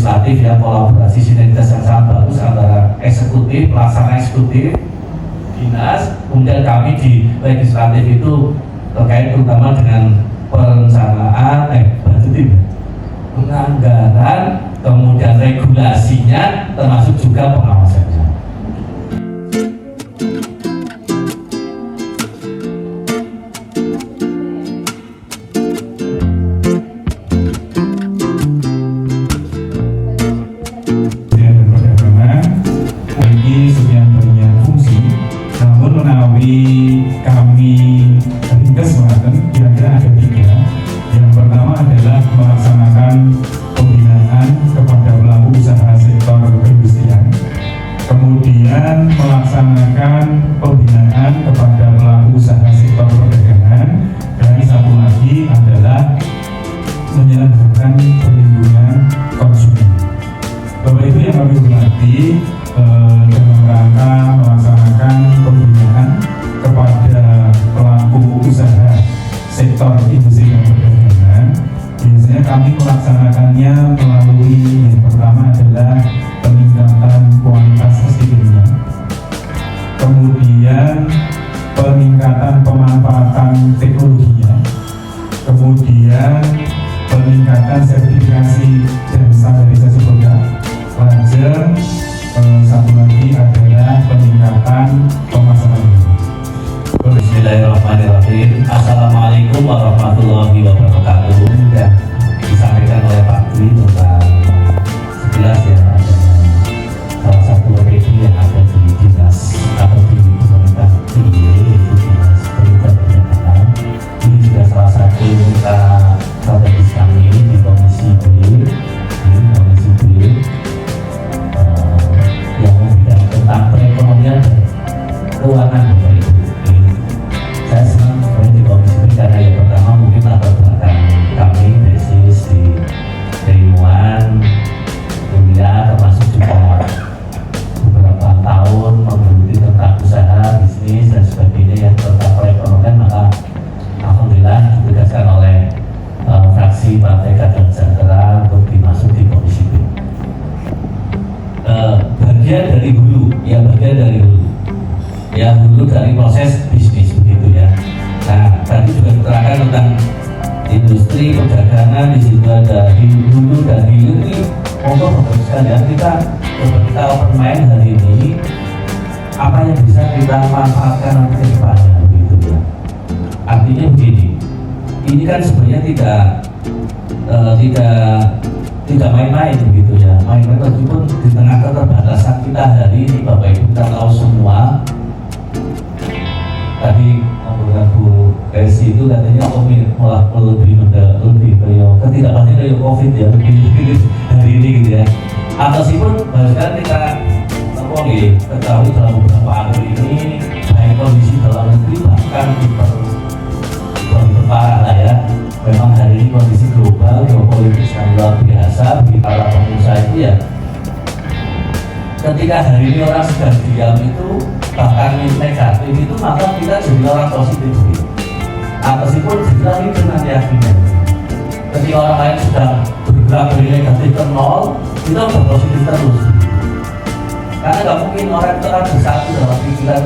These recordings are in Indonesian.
legislatif ya, kolaborasi sinergitas yang sangat bagus antara eksekutif, pelaksana eksekutif, dinas, kemudian kami di legislatif itu terkait terutama dengan perencanaan, budgeting, penganggaran, kemudian regulasinya, termasuk juga pengawasannya. Kami ringkas mengatakan kira-kira ada 3. Yang pertama adalah melaksanakan pembinaan kepada pelaku usaha sektor perindustrian, kemudian melaksanakan pembinaan kepada pelaku usaha sektor perdagangan, dan satu lagi adalah menyelenggarakan perlindungan konsumen. Bapak Ibu yang kami hormati, dalam rangka melaksanakan pembinaan kepada pelaku usaha sektor industri dan perdagangan, biasanya kami melaksanakannya melalui yang pertama adalah peningkatan kualitas SDM-nya, kemudian peningkatan pemanfaatan teknologinya, kemudian peningkatan sertifikasi dan standarisasi produk, lanjut satu lagi adalah peningkatan pemasaran. Bismillahirrahmanirrahim. Assalamualaikum warahmatullahi wabarakatuh. Sudah disampaikan oleh Pak Dwi tentang sekilas ya, ada salah satu WPD yang ada di dinas atau di pemerintah DIY, yaitu Dinas Perintah Perdagangan. Ini juga salah satu strategis kami di Komisi B, yang membahas tentang perekonomian dan keuangan. Saya senang sebenarnya di Komisi B karena yang pertama mungkin latar belakang kami basis di keilmuan kuliah, termasuk juga beberapa tahun menggeluti tentang usaha, bisnis dan sebagainya yang tentang perekonomian, maka alhamdulillah ditugaskan oleh fraksi Partai Keadilan Sejahtera untuk dimasuk di Komisi B. Bagian dari hulu, hulu dari proses bisnis begitu ya. Nah, tadi juga diterangkan tentang industri perdagangan, di situ ada hulu dan hilir ini. Untuk bapak sekalian, kita open mind hari ini, apa yang bisa kita manfaatkan nanti ke depannya begitu ya. Artinya begini, ini kan sebenarnya tidak main-main begitu ya. Main-main meskipun di tengah keterbatasan kita hari ini, Bapak Ibu kita tahu semua. Tadi ngobrol Bu Desi itu katanya malah lebih ketidakpastian dari COVID ya, lebih hari ini gitu ya. Atasipun bahkan kita ketahui dalam beberapa hari ini, baik kondisi dalam negeri bahkan diperparah lah ya. Memang hari ini kondisi global geopolitik yang luar biasa bagi para pengusaha itu ya. Ketika hari ini orang sedang diam itu, bahkan negatif itu, maka kita jadi orang positif gitu. Atasipun juga ini dengan yakinnya. Ketika orang lain sedang bergerak dari negatif ke nol, kita berpositif terus. Karena nggak mungkin orang itu kan bersatu dalam pikiran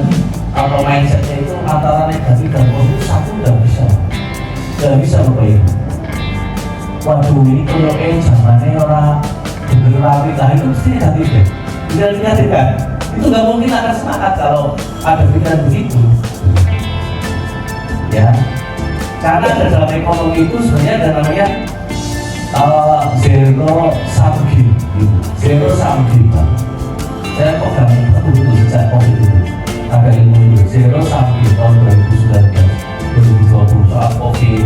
atau mindsetnya itu antara negatif dan positif satu nggak bisa. Gak bisa Bapak Ibu. Waduh, ini kalau zamannya orang bergerak lah itu mesti negatif ya. Negatif kan? Itu nggak mungkin akan semangat kalau ada pikiran begitu. Ya, karena dalam ekonomi itu sebenarnya ada namanya zero sum game, zero sum game. Saya pegang itu sejak COVID itu ada ilmu itu zero sum game tahun 2019. 2020 soal COVID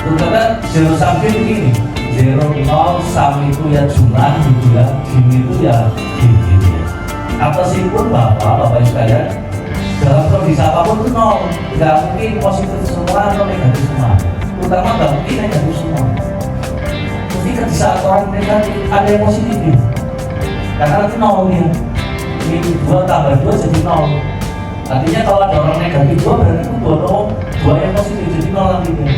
itu karena zero sum game begini, zero nol sum itu ya jumlah gitu ya, game itu ya game gitu ya. Atasipun bapak sekalian, dalam kondisi apapun itu nol, nggak mungkin positif semua atau negatif semua, terutama nggak mungkin negatif semua. Mesti kan di saat orang negatif ada yang positif ya, karena nanti nol nih, ini 2 tambah 2 jadi nol. Artinya kalau ada orang negatif 2 berarti itu 2 yang positif jadi 0 nantinya.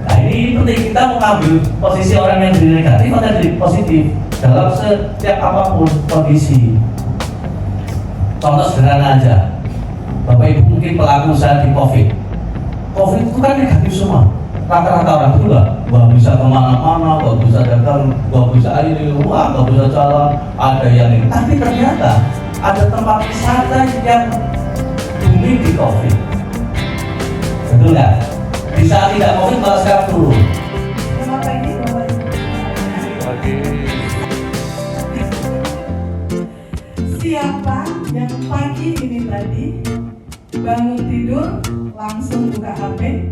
Nah ini penting, kita mau ngambil posisi orang yang jadi negatif atau jadi positif dalam setiap apapun kondisi. Contoh sederhana aja, Bapak Ibu mungkin pelaku usaha di COVID itu kan negatif semua. Rata-rata orang itu nggak bisa kemana-mana, nggak bisa dagang, nggak bisa ini, nggak bisa jalan, ada yang ini. Tapi ternyata ada tempat wisata yang booming di COVID. Betul nggak? Di saat tidak COVID malah sekarang turun. Selamat pagi, Bapak Ibu. Siapa yang pagi ini tadi bangun tidur langsung buka HP,